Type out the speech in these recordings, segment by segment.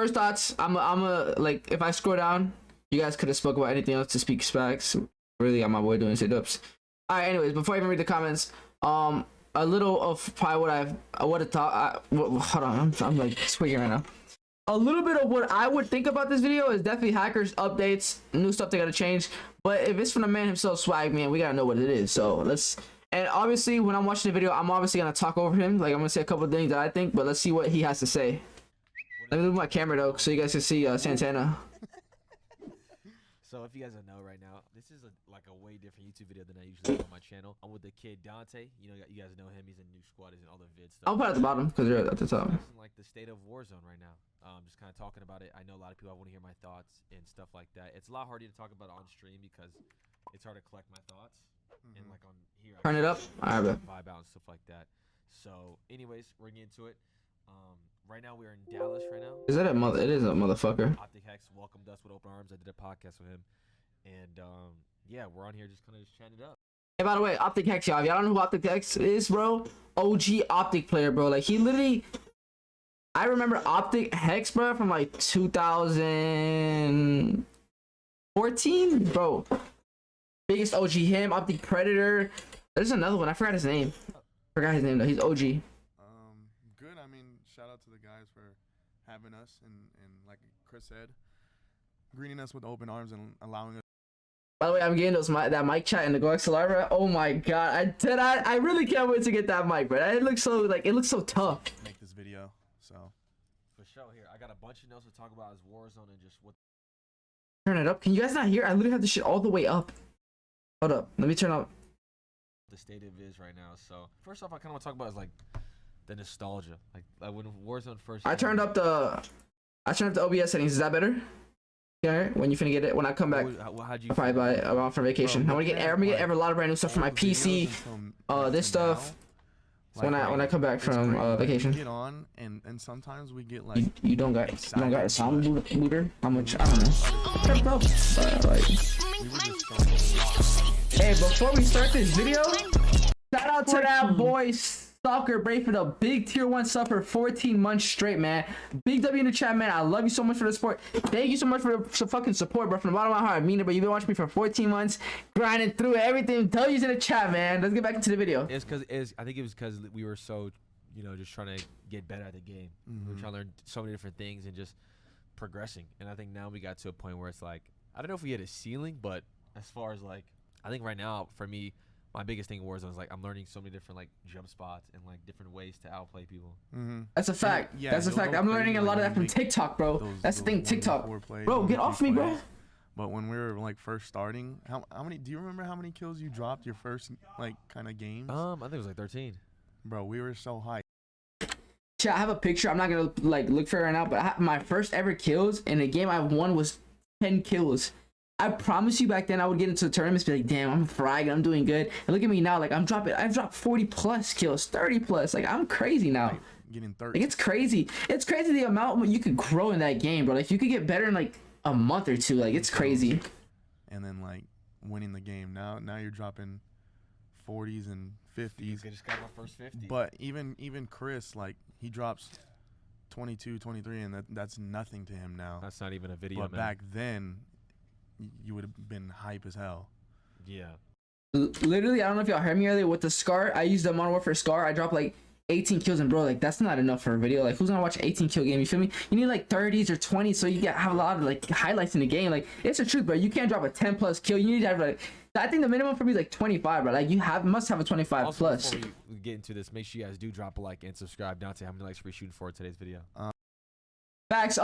first thoughts. I'm a like if I scroll down, you guys could have spoke about anything else to speak specs. Really, I'm my boy doing sit-ups. All right. Anyways, before I even read the comments, a little of probably what I would have thought. Hold on, I'm like tweaking right now. A little bit of what I would think about this video is definitely hackers, updates, new stuff they gotta change. But if it's from the man himself, Swagg, man, we gotta know what it is. So let's. And obviously, when I'm watching the video, I'm obviously gonna talk over him. Like I'm gonna say a couple of things that I think, but let's see what he has to say. Let me move my camera though, so you guys can see Santana. So if you guys don't know right now, this is like a way different YouTube video than I usually do on my channel. I'm with the kid Dante. You know, you guys know him. He's in New Squad. He's in all the vid stuff. I'll put it at the bottom because they're at the top. Like the state of Warzone right now. Just kind of talking about it. I know a lot of people want to hear my thoughts and stuff like that. It's a lot harder to talk about it on stream because it's hard to collect my thoughts. And like on here, turn it up. All right, vibe out and stuff like that. So, anyways, we're getting into it. Right now we're in Dallas right now. Is that a mother? It is a motherfucker. Optic Hex welcomed us with open arms. I did a podcast with him, and yeah, we're on here just kind of chatting it up. Hey, by the way, Optic Hex, y'all. If y'all don't know who Optic Hex is, bro, OG Optic player, bro. Like he literally, I remember Optic Hex, bro, from like 2014, bro. Biggest OG, him, Optic Predator. There's another one. I forgot his name. Forgot his name though. He's OG. Good. I mean, shout out to the guys for having us and like Chris said, greeting us with open arms and allowing us. By the way, I'm getting that mic chat in the GoXLR, bro. Oh my god, I really can't wait to get that mic, bro. It looks so tough. Make this video, so for sure. Here, I got a bunch of notes to talk about as Warzone and just what. Turn it up. Can you guys not hear? I literally have this shit all the way up. Hold up. Let me turn up. The state of it is right now. So first off, I kind of want to talk about is like the nostalgia, like when Warzone first. I turned up the OBS settings. Is that better? Yeah. When you finna get it, when I come back, how'd you probably by around from vacation. I'm gonna get a lot of brand new stuff for my PC. This stuff. When I come back from vacation. Get on and sometimes we get like you don't got a sound booter. How much? I don't know. Hey, before we start this video, shout out to that boy Stalker Brave for the big tier 1 sub for 14 months straight, man. Big W in the chat, man. I love you so much for the support. Thank you so much for the fucking support, bro. From the bottom of my heart, I mean it, but you've been watching me for 14 months, grinding through everything. W's in the chat, man. Let's get back into the video. I think it was because we were so, you know, just trying to get better at the game. We were trying to learn so many different things and just progressing. And I think now we got to a point where it's like, I don't know if we hit a ceiling, but as far as like, I think right now for me, my biggest thing in Warzone is like I'm learning so many different like jump spots and like different ways to outplay people. That's a fact. Yeah, that's a fact. I'm learning a lot of that from TikTok, bro. That's the thing, TikTok. Bro, get off me, bro. But when we were like first starting, how many? Do you remember how many kills you dropped your first like kind of games? I think it was like 13. Bro, we were so high. Chat, I have a picture. I'm not gonna like look for it right now, but my first ever kills in a game I won was 10 kills. I promise you back then I would get into the tournaments, be like, damn, I'm fragging, I'm doing good. And look at me now, like I've dropped 40 plus kills, 30 plus. Like I'm crazy now. Like, getting 30. Like it's crazy. It's crazy the amount you could grow in that game, bro. Like you could get better in like a month or two. Like it's crazy. And then like winning the game. Now you're dropping 40s and 50s. You just got my first 50. But even Chris, like he drops 22, 23, and that's nothing to him now. That's not even a video. But man. back then, you would have been hype as hell. Yeah. Literally, I don't know if y'all heard me earlier with the Scar. I used the Modern Warfare Scar. I dropped like 18 kills, and bro, like that's not enough for a video. Like who's gonna watch an 18 kill game? You feel me? You need like 30s or 20s so you have a lot of like highlights in the game. Like it's the truth, bro. You can't drop a 10 plus kill. You need to have like, I think the minimum for me is like 25, bro. Like you must have a 25 also, plus. Before we get into this, make sure you guys do drop a like and subscribe. Dante, how many likes are we shooting for today's video? Facts.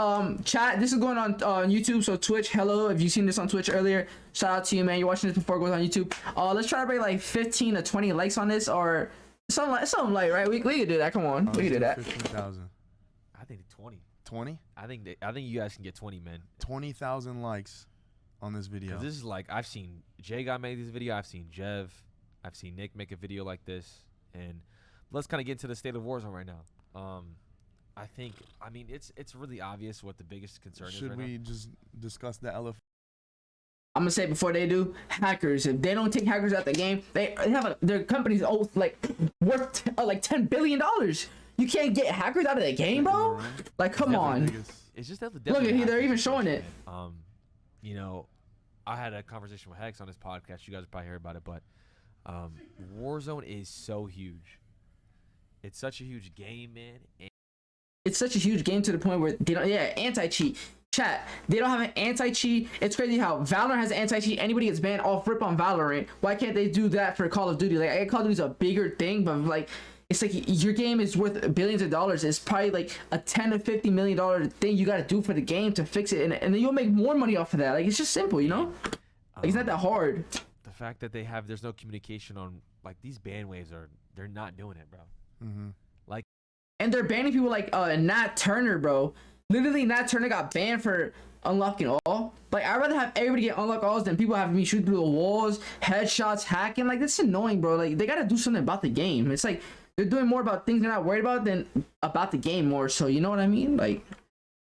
Chat, this is going on YouTube, so Twitch, hello. If you've seen this on Twitch earlier, shout out to you, man. You're watching this before it goes on YouTube. Let's try to break like 15 to 20 likes on this, or something like, right? We could do that. Come on, we can do that. 15,000. I think 20. 20? I think you guys can get 20, man. 20,000 likes on this video. This is like, I've seen Jay got made this video. I've seen Jev. I've seen Nick make a video like this. And let's kind of get into the state of Warzone right now. I mean, it's really obvious what the biggest concern is right now. Should we just discuss the elephant? I'm gonna say before they do, hackers. If they don't take hackers out the game, they have their company's like worth like $10 billion. You can't get hackers out of the game, bro. Like, come on. it's just that Look, they're even showing it. You know, I had a conversation with Hex on his podcast. You guys probably heard about it, but Warzone is so huge. It's such a huge game, man. And It's such a huge game to the point where they don't. Yeah, anti-cheat. Chat. They don't have an anti-cheat. It's crazy how Valorant has anti-cheat. Anybody gets banned off rip on Valorant. Why can't they do that for Call of Duty? Like, I get Call of Duty's a bigger thing, but like, it's like your game is worth billions of dollars. It's probably like a $10 to $50 million thing you got to do for the game to fix it, and then you'll make more money off of that. Like, it's just simple, you know? Like, it's not that hard. the fact that there's no communication on, like, these ban waves they're not doing it, bro. Mm-hmm. Like, And they're banning people like Nat Turner, bro. Literally, Nat Turner got banned for unlocking all. Like, I'd rather have everybody get unlock alls than people having me shoot through the walls, headshots, hacking. Like, that's annoying, bro. Like, they gotta do something about the game. It's like they're doing more about things they're not worried about than about the game more. So, you know what I mean? Like,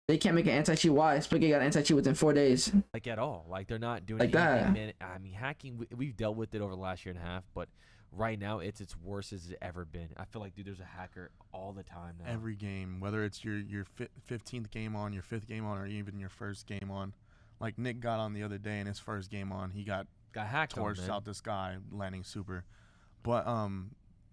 they can't make an anti-cheat. Why? Spaghetti got anti-cheat within 4 days. like at all. Like, they're not doing Like anything, that. man. I mean, hacking, we've dealt with it over the last year and a half, but right now it's its worst as it's ever been. I feel like, dude, there's a hacker all the time now. Every game, whether it's your 15th game on, your 5th game on, or even your first game on. Like Nick got on the other day in his first game on, he got hacked on, torched man. out the sky, landing super. But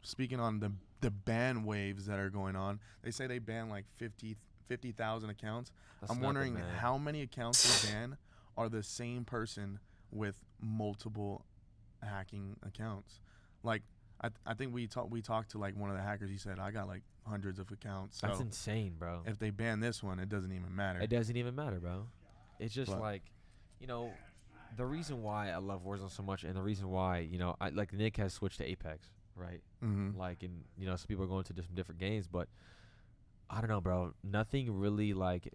speaking on the ban waves that are going on, they say they ban like 50,000 accounts. That's I'm nothing, wondering man. how many accounts they ban are the same person with multiple hacking accounts. Like, I think we talked to like one of the hackers. He said, I got like hundreds of accounts. So That's insane, bro. if they ban this one, it doesn't even matter. It doesn't even matter, bro. It's just But- like, you know, the reason why I love Warzone so much, and the reason why, you know, like Nick has switched to Apex, right? Mm-hmm. Like, and you know, some people are going to different games, but I don't know, bro. Nothing really like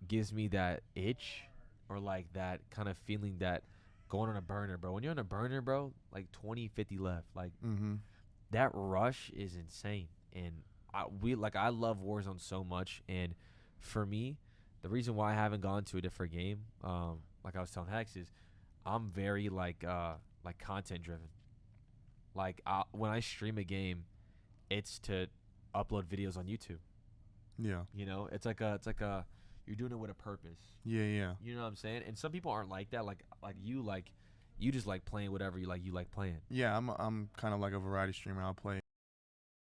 gives me that itch or like that kind of feeling that going on a burner, bro. When you're on a burner, bro, like 20, 50 left, like Mm-hmm. that rush is insane. And I love Warzone so much, and for me, the reason why I haven't gone to a different game, like I was telling Hex, is I'm very like content driven. Like, when I stream a game, it's to upload videos on YouTube. Yeah. You know, it's like a you're doing it with a purpose. Yeah. Yeah. You know what I'm saying? And some people aren't like that. Like you just like playing whatever you like playing. Yeah. I'm kind of like a variety streamer. I'll play.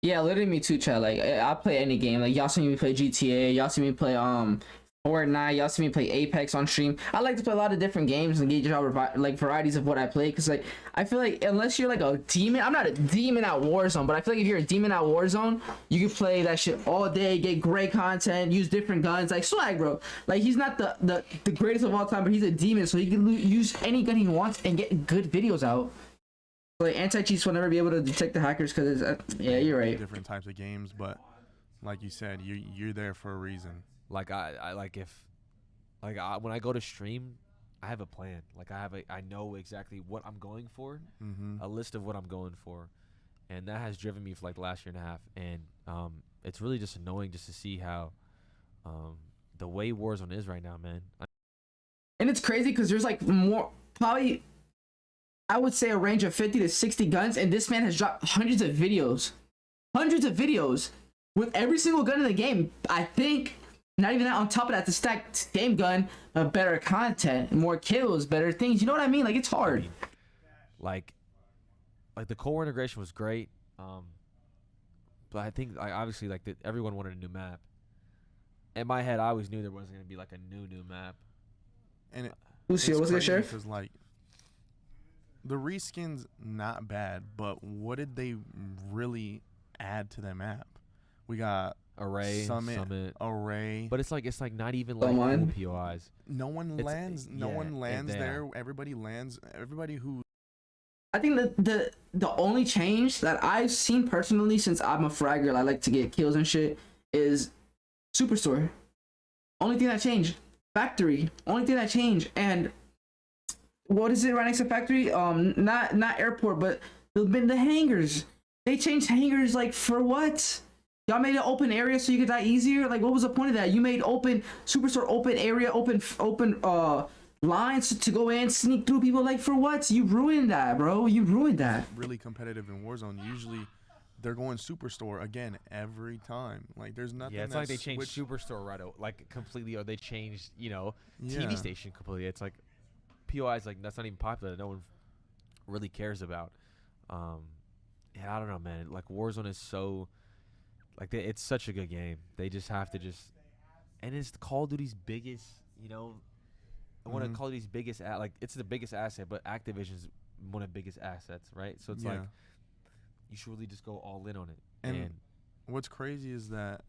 Yeah, literally me too, chat. Like, I play any game. Like, y'all see me play GTA. Y'all see me play Fortnite. Y'all see me play Apex on stream. I like to play a lot of different games and gauge y'all like varieties of what I play. Cause like, I feel like unless you're like a demon, I'm not a demon at Warzone, but I feel like if you're a demon at Warzone, you can play that shit all day, get great content, use different guns. Like Swagg, bro. Like, he's not the greatest of all time, but he's a demon, so he can use any gun he wants and get good videos out. Like, anti-cheats will never be able to detect the hackers, because yeah, you're right. Different types of games, but like you said, you're there for a reason. Like when I go to stream, I have a plan. Like, I know exactly what I'm going for, Mm-hmm. a list of what I'm going for, and that has driven me for like the last year and a half. And it's really just annoying just to see how the way Warzone is right now, man. And it's crazy because there's like more, probably, I would say a range of 50 to 60 guns, and this man has dropped hundreds of videos with every single gun in the game. I think not even that, on top of that, the stacked game gun, better content, more kills, better things. You know what I mean? Like, it's hard. Like the core integration was great, but I think obviously like everyone wanted a new map. In my head, I always knew there wasn't gonna be like a new map. And Lucio, what's good, Sheriff? Because like the reskin's not bad, but what did they really add to the map? We got Array, Summit. Array. But it's like not even Don't like mind. full POIs. No one lands. No yeah, one lands yeah. there. Everybody lands. Everybody who. I think that the only change that I've seen personally, since I'm a fragger, I like to get kills and shit, is Superstore. Only thing that changed. Factory. Only thing that changed. And what is it right next to Factory? Not airport, but the hangars. They changed hangars, like, for what? Y'all made an open area so you could die easier? Like, what was the point of that? You made Superstore open area, open lines to go in, sneak through people. Like, for what? You ruined that, bro. You ruined that. really competitive in Warzone, usually they're going Superstore again every time. Like there's nothing. Yeah, it's like they that's changed switched- Superstore like completely, or they changed Yeah. TV station completely. It's like POI is like that's not even popular. No one really cares about. Yeah, I don't know, man. Like Warzone is so it's such a good game. They just have to and it's Call of Duty's biggest. One of Mhm. Call of Duty's biggest it's the biggest asset, but Activision's one of the biggest assets, right? So it's Yeah. like you should really just go all in on it. And what's crazy is that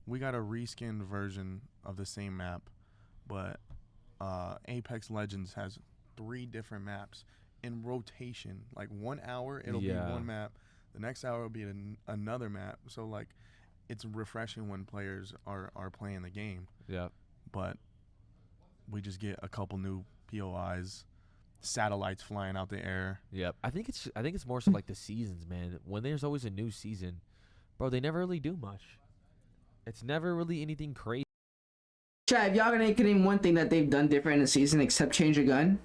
we got a reskinned version of the same map, but Apex Legends has 3 different maps in rotation. Like 1 hour, it'll be one map. The next hour will be another map. So like, it's refreshing when players are playing the game. Yeah. But we just get a couple new POIs, satellites flying out the air. Yep. I think it's more so like the seasons, man. When there's always a new season, bro, they never really do much. It's never really anything crazy. Chad, if y'all gonna name one thing that they've done different in the season except change a gun,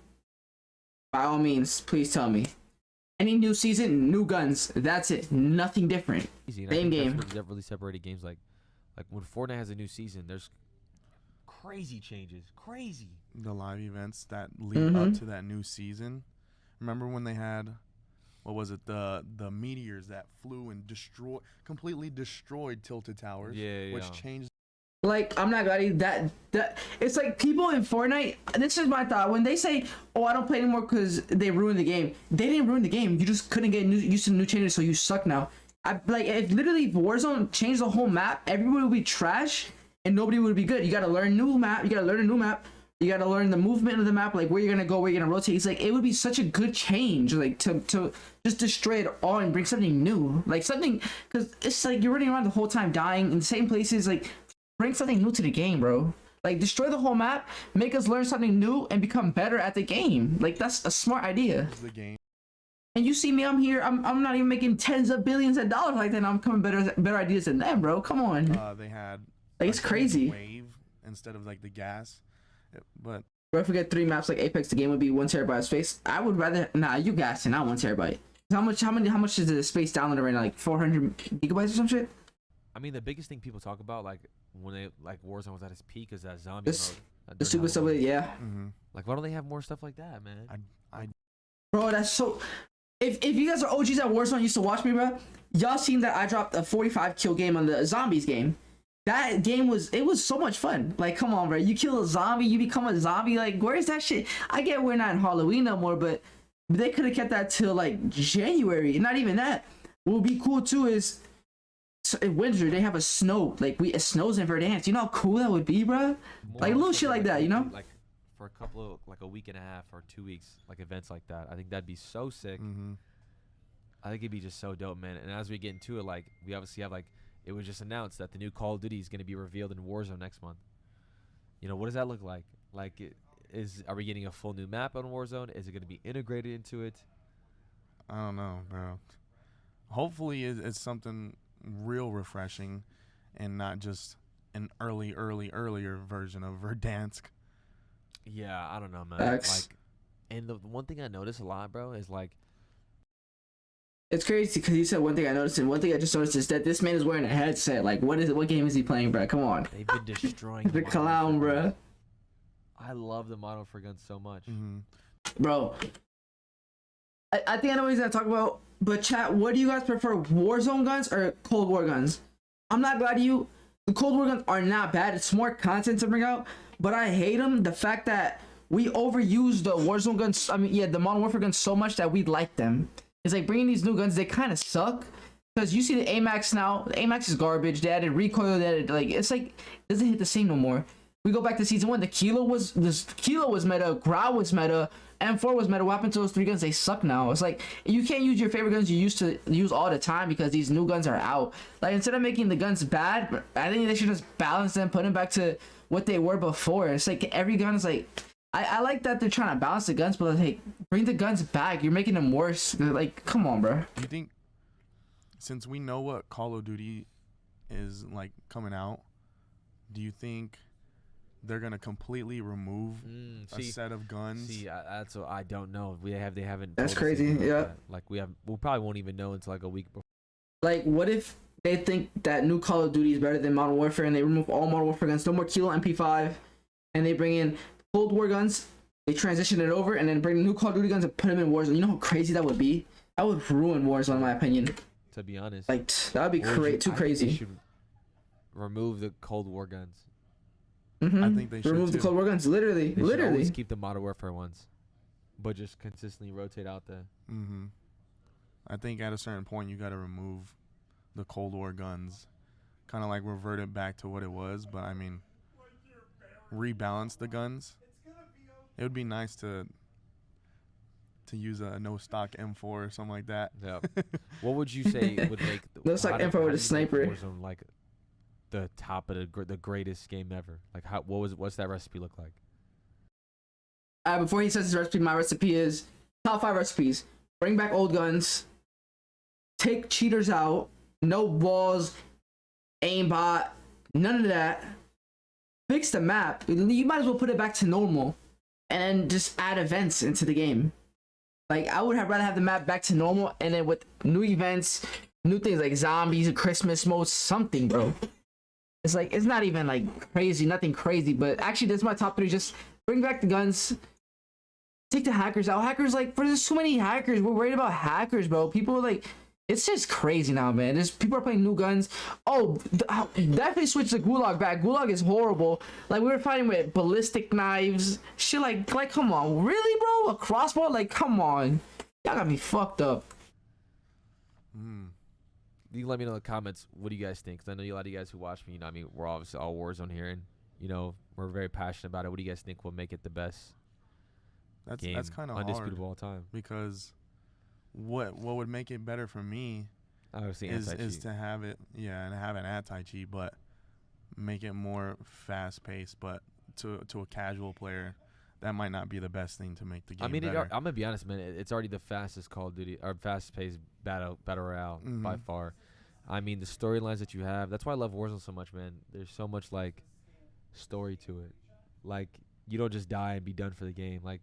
by all means, please tell me. Any new season, new guns. That's it. Nothing different. And Same game. That really separated games like when Fortnite has a new season, there's crazy changes. Crazy. The live events that lead up to that new season. Remember when they had, what was it, the meteors that flew and completely destroyed Tilted Towers, which changed. Like, I'm not gonna that it's like people in Fortnite. This is my thought when they say, "Oh, I don't play anymore because they ruined the game." They didn't ruin the game. You just couldn't get used to the new changes, so you suck now. If literally Warzone changed the whole map, everybody would be trash and nobody would be good. You gotta learn new map. You gotta learn a new map. You gotta learn the movement of the map, like where you're gonna go, where you're gonna rotate. It's like it would be such a good change, like to just destroy it all and bring something new, like something, because it's like you're running around the whole time dying in the same places. Like, bring something new to the game, bro. Like, destroy the whole map, make us learn something new, and become better at the game. Like, that's a smart idea. The game. And you see me, I'm here. I'm not even making tens of billions of dollars like that. And I'm coming better ideas than them, bro. Come on. They had like, it's crazy. Wave instead of like the gas, but. Bro, if we get 3 maps like Apex, the game would be 1 terabyte of space. I would rather you gassing, not 1 terabyte. How much is the space downloaded right now? Like 400 gigabytes or some shit? I mean, the biggest thing people talk about, like when Warzone was at its peak, is that zombie mode. The super stuff, yeah. Mm-hmm. Like, why don't they have more stuff like that, man? Bro, that's so. If you guys are OGs at Warzone, used to watch me, bro. Y'all seen that I dropped a 45 kill game on the zombies game. That game was so much fun. Like, come on, bro. You kill a zombie, you become a zombie. Like, where's that shit? I get we're not in Halloween no more, but they could have kept that till like January. Not even that. What would be cool too is in winter they have a snow. Like it snows in Verdansk. You know how cool that would be, bro? Like little shit like that, you know? Like for a couple of like a week and a half or 2 weeks, like events like that. I think that'd be so sick. Mm-hmm. I think it'd be just so dope, man. And as we get into it, like we obviously have like it was just announced that the new Call of Duty is going to be revealed in Warzone next month. You know, what does that look like? Like, are we getting a full new map on Warzone? Is it going to be integrated into it? I don't know, bro. Hopefully, it's something real refreshing, and not just an earlier version of Verdansk. Yeah, I don't know, man. Facts. Like, and the one thing I notice a lot, bro, is like. It's crazy because you said one thing I noticed, and one thing I just noticed is that this man is wearing a headset. Like, what game is he playing, bro? Come on. They've been destroying the clown, bro. I love the model for guns so much. Mm-hmm. Bro, I think I know what he's gonna talk about, but chat, what do you guys prefer, Warzone guns or Cold War guns? I'm not glad you. The Cold War guns are not bad. It's more content to bring out, but I hate them. The fact that we overuse the Warzone guns, the Modern Warfare guns so much that we like them. It's like bringing these new guns, they kind of suck. Because you see the AMAX now, the AMAX is garbage. They added recoil, they added, like, it's like, it doesn't hit the same no more. We go back to season 1, the Kilo was meta, Grau was meta, M4 was meta. What happened to those 3 guns? They suck now. It's like, you can't use your favorite guns you used to use all the time because these new guns are out. Like, instead of making the guns bad, I think they should just balance them, put them back to what they were before. It's like, every gun is like, I like that they're trying to balance the guns, but like, bring the guns back. You're making them worse. Like, come on, bro. Do you think, since we know what Call of Duty is like coming out, do you think they're gonna completely remove a set of guns? See, that's what I don't know. They haven't. That's told us crazy. anything Yeah. like that. Like we probably won't even know until like a week before. Like, what if they think that new Call of Duty is better than Modern Warfare, and they remove all Modern Warfare guns, no more Kilo MP5, and they bring in Cold War guns, they transition it over, and then bring new Call of Duty guns and put them in Warzone? You know how crazy that would be? That would ruin Warzone, in my opinion. To be honest, Like, that would be too I think they crazy. should remove the Cold War guns. I think they should remove the too. Cold War guns. Literally, They should always literally. keep the Modern Warfare ones, but just consistently rotate out the. I think at a certain point you got to remove the Cold War guns, kind of like revert it back to what it was. But I mean, rebalance the guns. It would be nice to use a no stock M4 or something like that. Yeah. What would you say would make No stock info with a sniper. Warzone like the top of the greatest game ever? Like what's that recipe look like? Before he says his recipe, my recipe is top 5 recipes. Bring back old guns. Take cheaters out. No walls. Aimbot. None of that. Fix the map. You might as well put it back to normal. And then just add events into the game. Like, I would rather have the map back to normal, and then with new events, new things like zombies, Christmas mode, something, bro. It's like, it's not even like crazy, nothing crazy, but actually that's my top 3. Just bring back the guns. Take the hackers out. Hackers, like, bro, there's so many hackers. We're worried about hackers, bro. People are like, it's just crazy now, man. There's people are playing new guns. Oh, definitely switch the Gulag back. Gulag is horrible. Like, we were fighting with ballistic knives, shit. Like, come on, really, bro? A crossbow? Like, come on, y'all got me fucked up. You can let me know in the comments. What do you guys think? Because I know a lot of you guys who watch me. You know, I mean, we're obviously all Warzone here, and you know, we're very passionate about it. What do you guys think will make it the best? That's kind of hard undisputed all time. because what would make it better for me Obviously, is to have it, and have an anti-cheat, but make it more fast-paced. But to a casual player, that might not be the best thing to make the game I mean, better. I'm gonna be honest, man. It's already the fastest Call of Duty or fastest-paced battle royale by far. I mean, the storylines that you have. That's why I love Warzone so much, man. There's so much like story to it. Like, you don't just die and be done for the game. Like,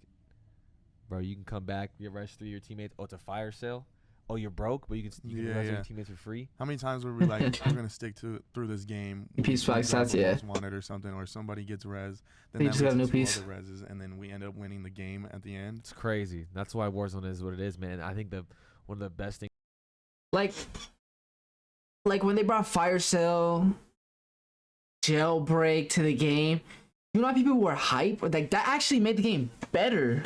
bro, you can come back, you arrest 3 of your teammates. Oh, it's a fire sale. Oh, you're broke, but you can arrest your teammates for free. How many times were we like, we're gonna stick through this game? Peace, we Swagg drop stats, a yeah. most wanted or something, or somebody gets res. Then You that just got a leads new to two piece. other reses, and then we end up winning the game at the end. It's crazy. That's why Warzone is what it is, man. I think one of the best things. Like when they brought fire sale, jailbreak to the game, you know how people were hype? Like, that actually made the game better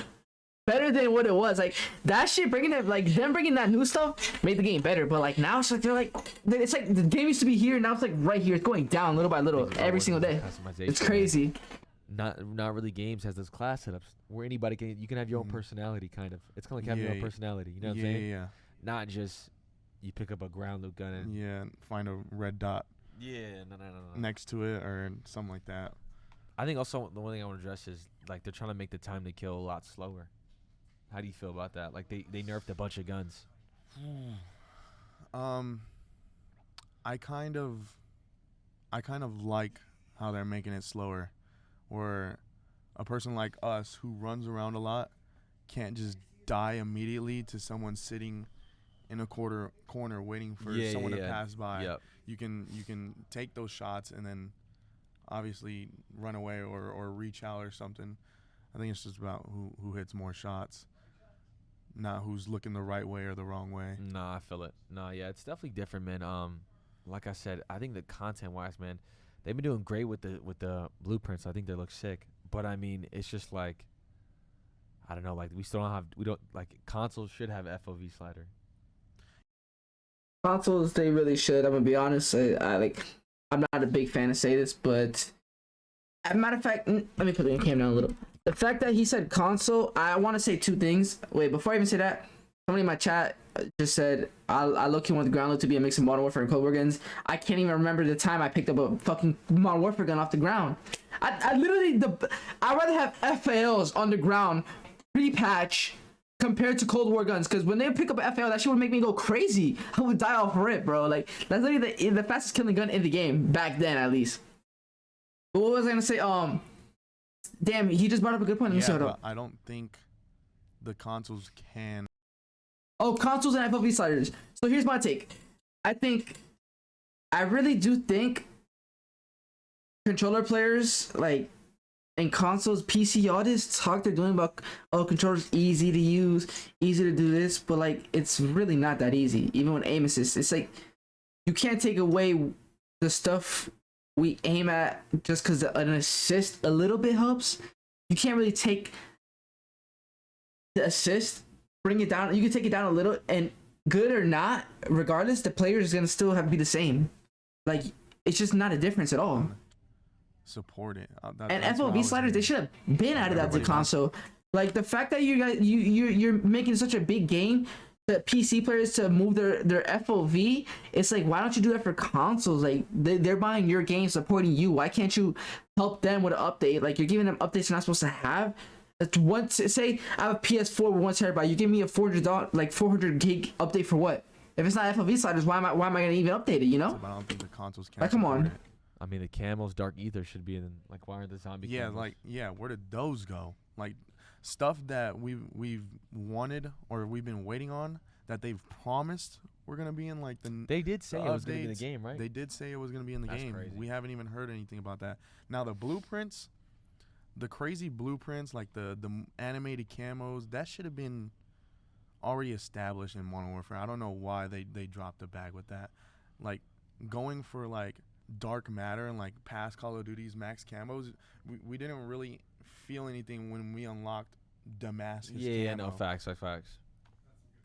than what it was. Like, that shit, bringing it, like, them bringing that new stuff made the game better. But like, now it's like, it's like the game used to be here, now it's like right here. It's going down little by little every single day. It's crazy. Not really games has those class setups where anybody you can have your own personality, kind of. It's kind of like having your own personality. You know what I'm saying? Yeah. Not just you pick up a ground loop gun and And find a red dot no. next to it or something like that. I think also the one thing I want to address is like they're trying to make the time to kill a lot slower. How do you feel about that? Like they nerfed a bunch of guns. I kind of like how they're making it slower, where a person like us who runs around a lot can't just die immediately to someone sitting in a corner waiting for someone to pass by. Yep. You can take those shots and then obviously run away or reach out or something. I think it's just about who hits more shots, not who's looking the right way or the wrong way. Nah, I feel it. Nah, yeah, it's definitely different, man. Like I said, I think the content-wise, man, they've been doing great with the blueprints. I think they look sick. But I mean, it's just like, I don't know, like we don't like consoles should have FOV slider. Consoles, they really should. I'm gonna be honest. I'm not a big fan to say this, but as a matter of fact, let me put the cam down a little. The fact that he said console, I want to say 2 things. Wait, before I even say that, somebody in my chat just said I low-key want the ground loop to be a mix of Modern Warfare and Cold War guns. I can't even remember the time I picked up a fucking Modern Warfare gun off the ground. I literally I'd rather have FALs on the ground pre-patch compared to Cold War guns, because when they pick up an FAL, that shit would make me go crazy. I would die off rip, bro. Like, that's literally the fastest killing gun in the game back then, at least. But what was I gonna say? Damn, he just brought up a good point. Let me see. Hold up. I don't think the consoles can. Oh, consoles and FOV sliders. So here's my take. I really do think controller players like in consoles, PC, all this talk they're doing about controllers easy to use, easy to do this, but like it's really not that easy. Even with aim assist, it's like you can't take away the stuff we aim at just because an assist a little bit helps. You can't really take the assist, bring it down. You can take it down a little, and good or not, regardless, the player is gonna still have to be the same. Like it's just not a difference at all. Support it. And FOV sliders, they should have been added out to console. Like the fact that you're making such a big game that PC players to move their FOV, it's like, why don't you do that for consoles? Like they're buying your game, supporting you. Why can't you help them with an update? Like you're giving them updates you're not supposed to have. Once say I have a PS4 with 1 terabyte, you give me a $400 gig update for what? If it's not FOV sliders, why am I gonna even update it? You know? But I don't think the consoles can. Like, come on. It. I mean, the camos, Dark Ether should be in. Like, why aren't the zombie? Yeah, camos? where did those go? Like, stuff that we've wanted or we've been waiting on that they've promised we're gonna be in. Like they did say it was gonna be in the game, right? They did say it was gonna be in the game. Crazy. We haven't even heard anything about that. Now the blueprints, the crazy blueprints, like the animated camos, that should have been already established in Modern Warfare. I don't know why they dropped the bag with that. Like going for like dark matter and like past Call of Duty's max camos, we didn't really feel anything when we unlocked Damascus. Yeah, camo. no, facts.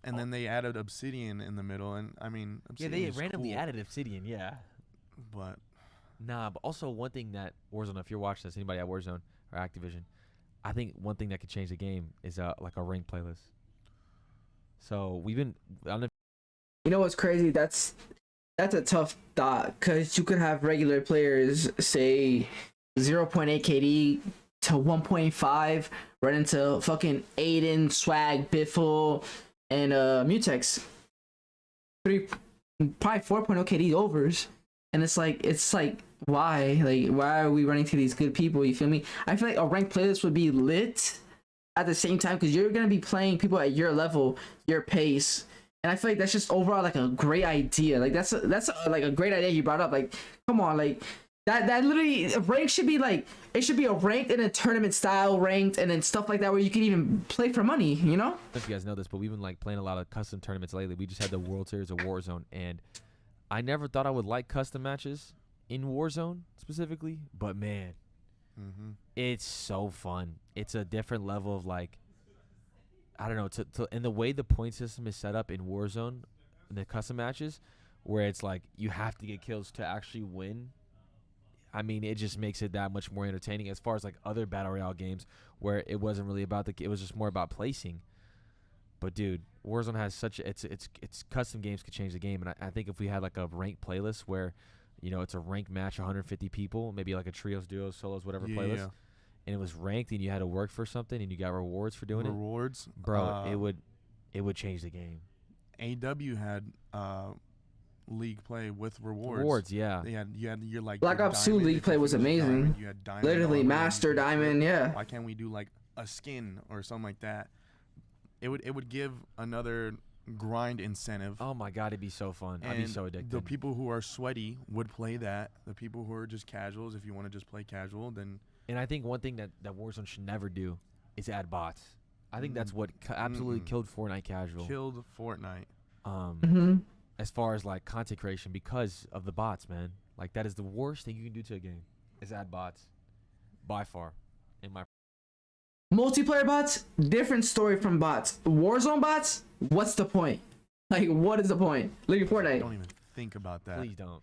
And then they added Obsidian in the middle, and I mean, Obsidian they randomly cool, added Obsidian, yeah. But but also one thing that Warzone, if you're watching this, anybody at Warzone or Activision, I think one thing that could change the game is like a ranked playlist. So I don't know. You know what's crazy? That's a tough thought, because you could have regular players say 0.8 KD to 1.5 run into fucking Aiden, Swagg, Biffle, and Mutex. Probably 4.0 KD overs, and it's like why are we running to these good people? You feel me? I feel like a ranked playlist would be lit at the same time, because you're gonna be playing people at your level, your pace. And I feel like that's just overall like a great idea. Like that's like a great idea you brought up. Like, come on, like that literally rank should be like, it should be a ranked and a tournament style ranked, and then stuff like that where you can even play for money. You know? I don't know if you guys know this, but we've been like playing a lot of custom tournaments lately. We just had the World Series of Warzone, and I never thought I would like custom matches in Warzone specifically, but man, it's so fun. It's a different level of like, I don't know, and the way the point system is set up in Warzone, in the custom matches, where it's like you have to get kills to actually win. I mean, it just makes it that much more entertaining as far as like other battle royale games where it wasn't really about it was just more about placing. But dude, Warzone has such its custom games could change the game, and I think if we had like a ranked playlist where, you know, it's a ranked match, 150 people, maybe like a trios, duos, solos, whatever playlist. Yeah. And it was ranked, and you had to work for something, and you got rewards for doing rewards, bro. It would change the game. AW had league play with rewards. Rewards, yeah. You had your like Black Ops 2 league play was amazing. Diamond, you had diamond, literally master diamond, yeah. Why can't we do like a skin or something like that? It would give another grind incentive. Oh my god, it'd be so fun. And I'd be so addicted. The people who are sweaty would play that. The people who are just casuals, if you want to just play casual, then. And I think one thing that Warzone should never do is add bots. I think that's what absolutely killed Fortnite casual. Killed Fortnite. As far as like content creation, because of the bots, man. Like that is the worst thing you can do to a game, is add bots. By far, in my multiplayer bots, different story from bots. Warzone bots, what's the point? Like, what is the point? Look at Fortnite. Don't even think about that. Please don't.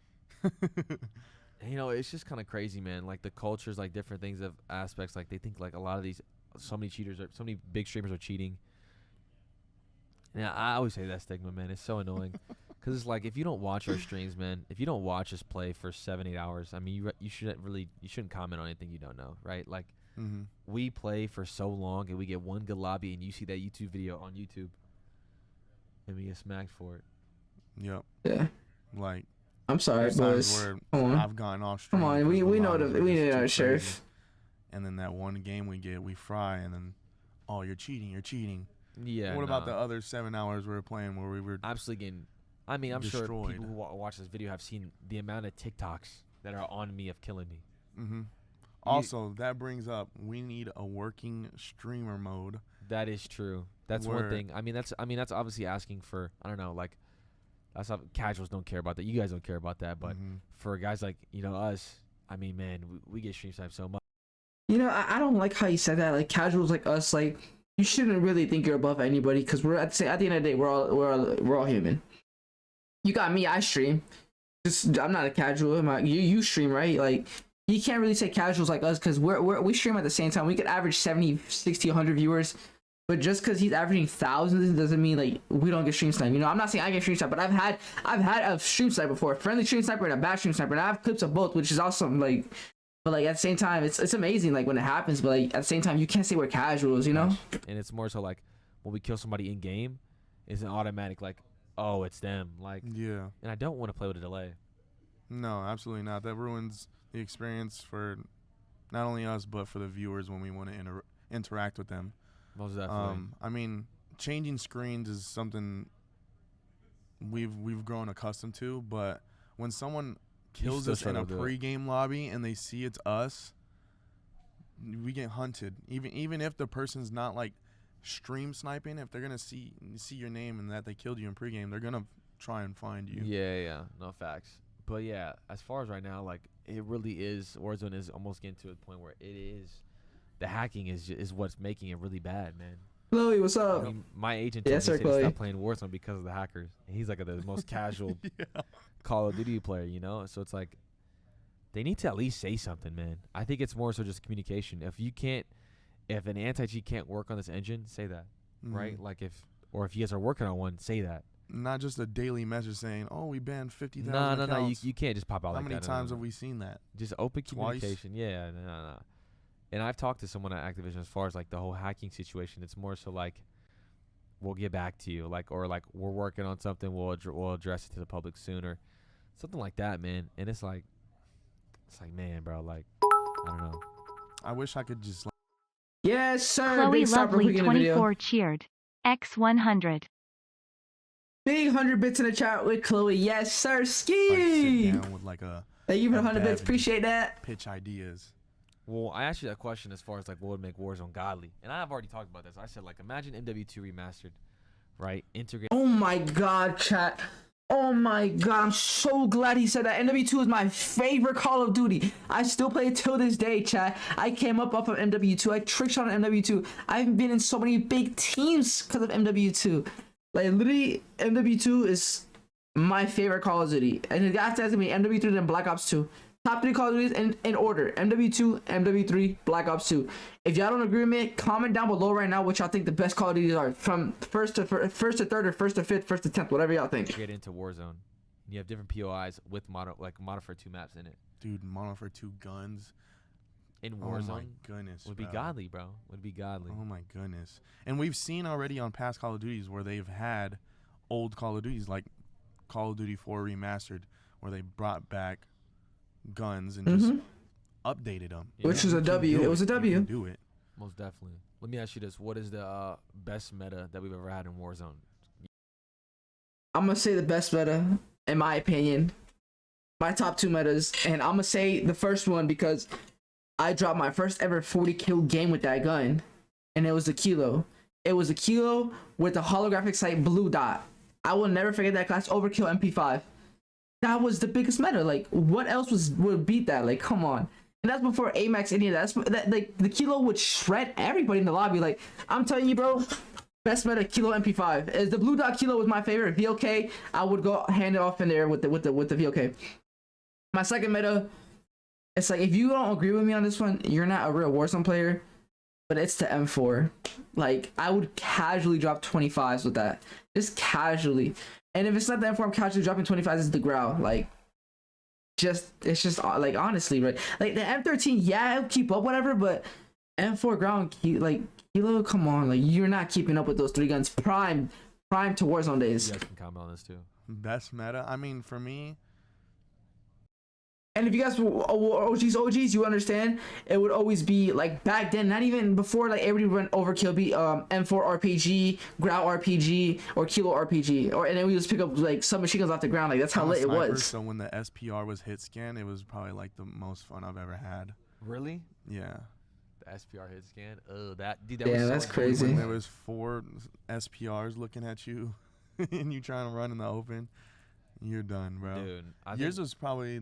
You know, it's just kind of crazy, man. Like the cultures, like different things of aspects. Like they think like a lot of these, so many big streamers are cheating. Yeah, I always say that stigma, man. It's so annoying, because it's like if you don't watch our streams, man, if you don't watch us play for 7-8 hours, I mean, you shouldn't comment on anything you don't know, right? Like we play for so long, and we get one good lobby, and you see that YouTube video on YouTube, and we get smacked for it. Yep. Yeah. Like. I'm sorry, boys. I've gone off stream. Come on, we know the sheriff. And then that one game we fry, and then, oh, you're cheating. Yeah. What about the other 7 hours we were playing where we were absolutely getting I mean, I'm sure destroyed. people who watch this video have seen the amount of TikToks that are on me of killing me. Mm-hmm. Also, that brings up we need a working streamer mode. That is true. That's one thing. I mean, that's obviously asking for, I don't know, like, that's how casuals don't care about that. You guys don't care about that, but for guys like, you know, us, I mean, man, we get stream time so much. You know, I don't like how you said that. Like casuals like us, like you shouldn't really think you're above anybody because we're at the end of the day, we're all human. You got me, I stream. I'm not a casual. You stream, right? Like you can't really say casuals like us because we stream at the same time. We could average 70, 60, 100 viewers. But just because he's averaging thousands doesn't mean like we don't get stream snipe. You know, I'm not saying I get stream snipe, but I've had a stream snipe before, a friendly stream sniper and a bad stream sniper, and I have clips of both, which is awesome. Like, but like at the same time, it's amazing like when it happens. But like at the same time, you can't say we're casuals, you know. And it's more so like when we kill somebody in game, it's an automatic like, oh, it's them. Like, yeah. And I don't want to play with a delay. No, absolutely not. That ruins the experience for not only us but for the viewers when we want to interact with them. Most definitely. I mean, changing screens is something we've grown accustomed to, but when someone kills us in a pregame lobby and they see it's us, we get hunted. Even if the person's not like stream sniping, if they're gonna see your name and that they killed you in pregame, they're gonna try and find you. Yeah, no facts. But yeah, as far as right now, like it really is. Warzone is almost getting to a point where it is. The hacking is what's making it really bad, man. Chloe, what's up? I mean, my agent told me to stop playing Warzone because of the hackers. And he's like the most casual Call of Duty player, you know? So it's like they need to at least say something, man. I think it's more so just communication. If an anti-cheat can't work on this engine, say that, right? Like if you guys are working on one, say that. Not just a daily message saying, "Oh, we banned 50,000 accounts." No. You can't just pop out like that. How many times have we seen that? Just open communication. Yeah, no. And I've talked to someone at Activision as far as like the whole hacking situation. It's more so like we'll get back to you, like or like we're working on something. We'll address it to the public sooner, something like that, man. And it's like man, bro, like I don't know. I wish I could just. Yes, sir. Chloe Big Lovely 24 cheered. X100. Big 100 bits in the chat with Chloe. Yes, sir. Ski. Sit down with like a. Thank you for 100 bits. Appreciate that. Pitch ideas. Well, I asked you that question as far as like what would make Warzone godly, and I've already talked about this. I said like imagine MW2 remastered, right? Integrate. Oh my God, chat. Oh my God, I'm so glad he said that. MW2 is my favorite Call of Duty. I still play it till this day, chat. I came up off of MW2. I trick shot on MW2. I've been in so many big teams because of MW2. Like literally, MW2 is my favorite Call of Duty, and it got to me MW3 and Black Ops 2. Top 3 Call of Duties in order: MW2, MW3, Black Ops 2. If y'all don't agree with me, comment down below right now what y'all think the best Call of Duties are, from first to third, or first to fifth, first to 10th, whatever y'all think. Get into Warzone. You have different POIs with mod for 2 maps in it. Dude, mono for 2 guns in Warzone. Oh my goodness, would be godly, bro. Would be godly. Oh my goodness. And we've seen already on past Call of Duties where they've had old Call of Duties, like Call of Duty 4 Remastered, where they brought back guns and just updated them. Which was a W. It was a W. You can do it. Most definitely. Let me ask you this: what is the best meta that we've ever had in Warzone? I'm gonna say the best meta, in my opinion. My top 2 metas, and I'm gonna say the first one because I dropped my first ever 40 kill game with that gun, and it was the Kilo. It was a Kilo with the holographic sight blue dot. I will never forget that class. Overkill MP5. That was the biggest meta. Like, what else would beat that? Like, come on. And that's before Amax, any of that. Like, the Kilo would shred everybody in the lobby. Like, I'm telling you, bro, best meta Kilo MP5. As the blue dot Kilo was my favorite. VOK, I would go hand it off in there with the VOK. My second meta, it's like if you don't agree with me on this one, you're not a real Warzone player. But it's the M4. Like, I would casually drop 25s with that. Just casually. And if it's not the M4, I'm casually dropping 25s as the Growl. Like, it's just like, honestly, right? Like, the M13, yeah, it'll keep up, whatever, but M4 Growl, like, Kilo, come on. Like, you're not keeping up with those 3 guns. Prime to Warzone days. You guys can comment on this, too. Best meta? I mean, for me... And if you guys were OGs, you understand it would always be like back then, not even before like everybody went overkill, be M4 RPG, Grout RPG, or Kilo RPG, and then we just pick up like submachine guns off the ground. Like that's how I'm a lit it sniper, was. So when the SPR was hit scan, it was probably like the most fun I've ever had. Really? Yeah. The SPR hit scan. Oh, that dude. Yeah, was that's so crazy. When there was 4 SPRs looking at you, and you trying to run in the open, you're done, bro. Dude, Yours was probably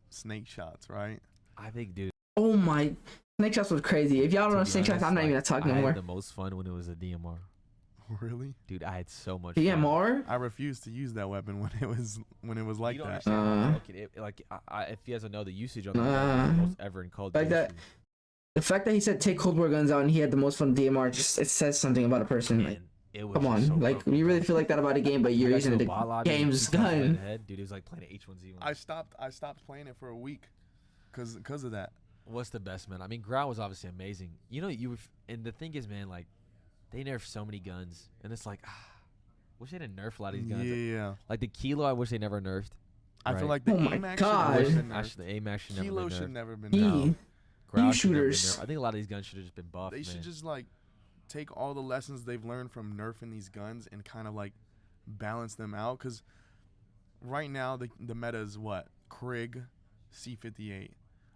snake shots, right? I think, dude. Oh my, snake shots was crazy. If y'all don't know snake shots, I'm not even gonna talk I no more. had the most fun when it was a DMR. Really? Dude, I had so much DMR? I refused to use that weapon when it was like you don't that. understand. If you guys don't know, the usage on the weapon is the most ever in Call of Duty. Like that. The fact that he said take Cold War guns out and he had the most fun with DMR, just it says something about a person. Like, it was come on, so like broken, you really bro. feel like that about a game, but you're You using guys the know Bot Lobby game's 2,000 in gun. the head? Dude, it was like playing an H1Z1. I stopped playing it for a week, cause of that. What's the best, man? I mean, Growl was obviously amazing. You know, and the thing is, man, like they nerfed so many guns, and it's like, wish they didn't nerf a lot of these guns. Yeah. Like the Kilo, I wish they never nerfed. I feel Right. like the Oh my aim action God. should have been Actually, nerfed. the aim action Kilo never should been nerfed. never been E. nerfed. Growl E should never been shooters. nerfed. I think a lot of these guns should have just been buffed. They should man. just like take all the lessons they've learned from nerfing these guns and kind of like balance them out. Cause right now the meta is what? Krig, C58.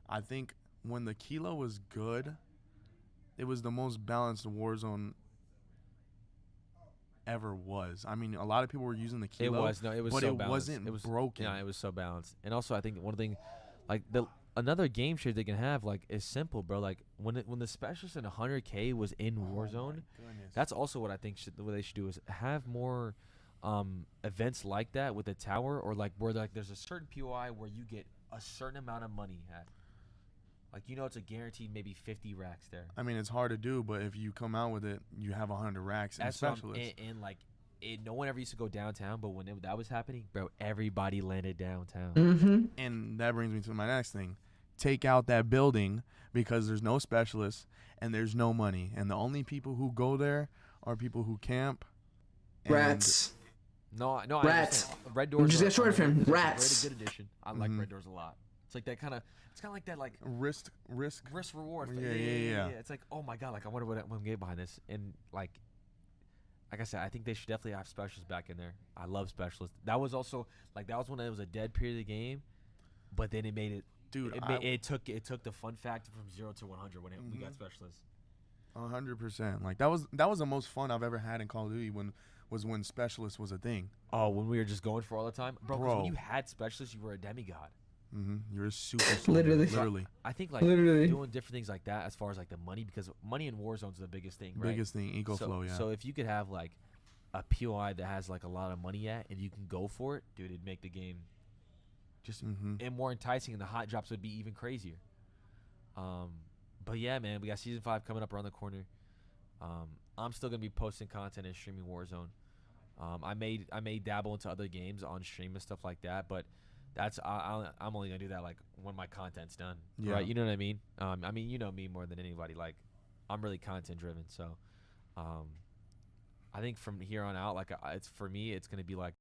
I think when the Kilo was good, it was the most balanced Warzone ever was. I mean, a lot of people were using the Kilo. It was but so it balanced. wasn't It was broken. Yeah, it was so balanced. And also, I think one thing, like another game share they can have, like, is simple, bro. Like when the specialist in 100K was in Warzone, that's also what I think what they should do is have more events like that with the tower, or like where like there's a certain POI where you get a certain amount of money at. Like, you know, it's a guaranteed maybe 50 racks there. I mean, it's hard to do, but if you come out with it, you have 100 racks and That's what specialists. and like, no one ever used to go downtown, but when that was happening, bro, everybody landed downtown. Mm-hmm. And that brings me to my next thing. Take out that building because there's no specialists and there's no money. And the only people who go there are people who camp. And Rats. No, I Rats. understand. Red Doors. Just get short for him. It's a Rats. Great addition. I like Red Doors a lot. It's like that kind of. It's kind of like that, like risk. risk reward. Yeah. It's like, oh my god, like I wonder what I'm gonna get behind this. And like I said, I think they should definitely have specialists back in there. I love specialists. That was also like that was when it was a dead period of the game, but then it made it. Dude, it took the fun factor from 0 to 100 when we got specialists. 100%. Like that was the most fun I've ever had in Call of Duty when specialist was a thing. Oh, when we were just going for all the time, bro. 'Cause Bro. when you had specialists, you were a demigod. You're a super soldier, Literally. literally. I think like Literally. doing different things like that as far as like the money, because money in Warzone is the biggest thing, right? Biggest thing, eco flow, yeah. So if you could have like a POI that has like a lot of money at, and you can go for it, dude, it'd make the game just and more enticing, and the hot drops would be even crazier. But yeah, man, we got season 5 coming up around the corner. I'm still gonna be posting content and streaming Warzone. I may dabble into other games on stream and stuff like that, but that's I'm only gonna do that like when my content's done, right? You know what I mean? I mean, you know me more than anybody. Like, I'm really content driven, so I think from here on out, like it's for me, it's gonna be like.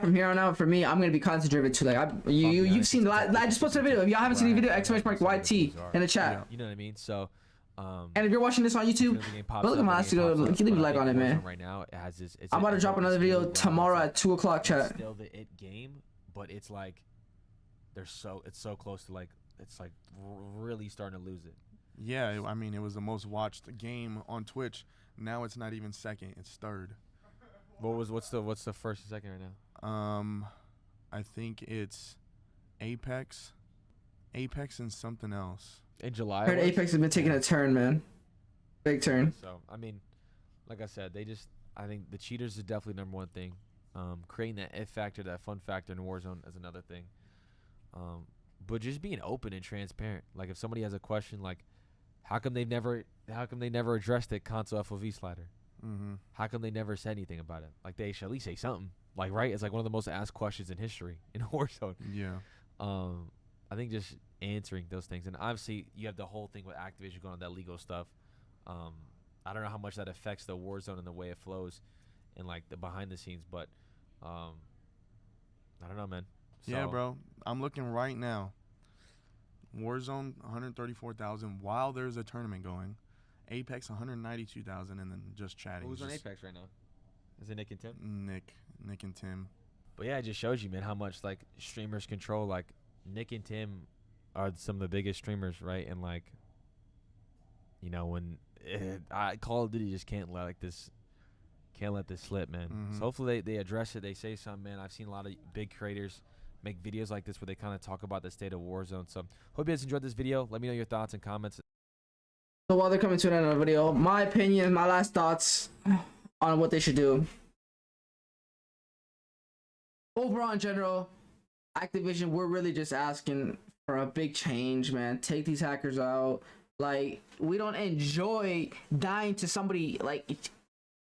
From here on out, for me, I'm gonna be content driven too. Like you've seen the I just posted a video. If y'all haven't seen the video, !YT in the chat. You know what I mean? So. And if you're watching this on YouTube, look at my last video. You can leave a like on it, man. Right now, it has this. I'm about to drop another video tomorrow at 2 o'clock. Chat. Still the it game, but it's like it's so close to like it's like really starting to lose it. Yeah, I mean, it was the most watched game on Twitch. Now it's not even second; it's third. What's the first and second right now? I think it's Apex, and something else. In July. I heard Apex has been taking a turn, man. Big turn. So I mean, like I said, I think the cheaters is definitely #1 thing. Creating that it factor, that fun factor in Warzone is another thing. But just being open and transparent. Like if somebody has a question, like how come they never addressed it console FOV slider? How come they never said anything about it? Like they should at least say something. Like, right? It's like one of the most asked questions in history in Warzone. Yeah. I think just answering those things, and obviously you have the whole thing with Activision going on that legal stuff. I don't know how much that affects the Warzone and the way it flows, and like the behind the scenes, but I don't know, man. So, yeah, bro. I'm looking right now. Warzone 134,000 while there's a tournament going. Apex 192,000, and then just chatting. Who's on Apex right now? Is it Nick and Tim? Nick and Tim. But yeah, it just shows you, man, how much like streamers control. Like Nick and Tim are some of the biggest streamers, right? And like, you know, when Call of Duty just can't let this slip, man. So hopefully they address it. They say something, man. I've seen a lot of big creators make videos like this where they kind of talk about the state of Warzone. So hope you guys enjoyed this video. Let me know your thoughts and comments. So while they're coming to an end of the video, my opinion, my last thoughts on what they should do. Overall, in general, Activision, we're really just asking for a big change, man. Take these hackers out. Like, we don't enjoy dying to somebody, like,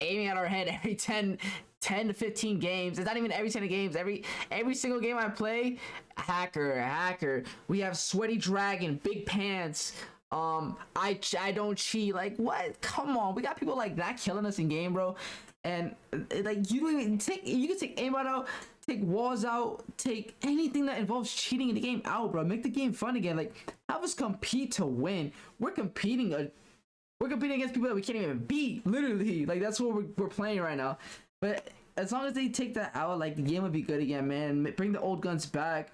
aiming at our head every 10 to 15 games. It's not even every 10 games. Every single game I play, hacker. We have Sweaty Dragon, Big Pants. I don't cheat. Like, what? Come on. We got people like that killing us in game, bro. And like, you can take aimbot out, take walls out, take anything that involves cheating in the game out, bro. Make the game fun again. Like, have us compete to win. We're competing against people that we can't even beat, literally. Like, that's what we're playing right now. But as long as they take that out, like, the game would be good again, man. Bring the old guns back,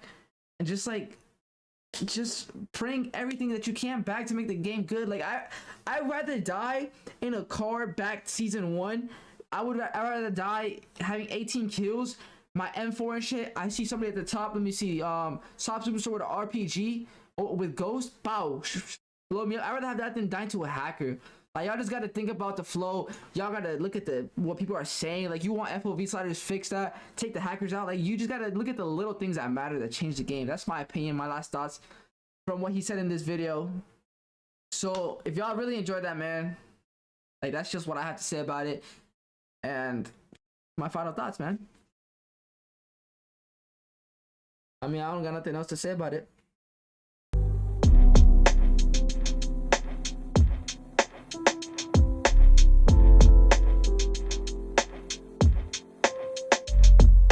and just bring everything that you can back to make the game good. Like, I'd rather die in a car back season 1. I'd rather die having 18 kills, my M4 and shit. I see somebody at the top. Let me see. Top Superstore with an RPG with Ghost. Bow. Blow me up. I'd rather have that than dying to a hacker. Like, y'all just gotta think about the flow. Y'all gotta look at what people are saying. Like, you want FOV sliders, fix that. Take the hackers out. Like, you just gotta look at the little things that matter that change the game. That's my opinion, my last thoughts from what he said in this video. So if y'all really enjoyed that, man, like, that's just what I have to say about it. And my final thoughts, man. I mean, I don't got nothing else to say about it.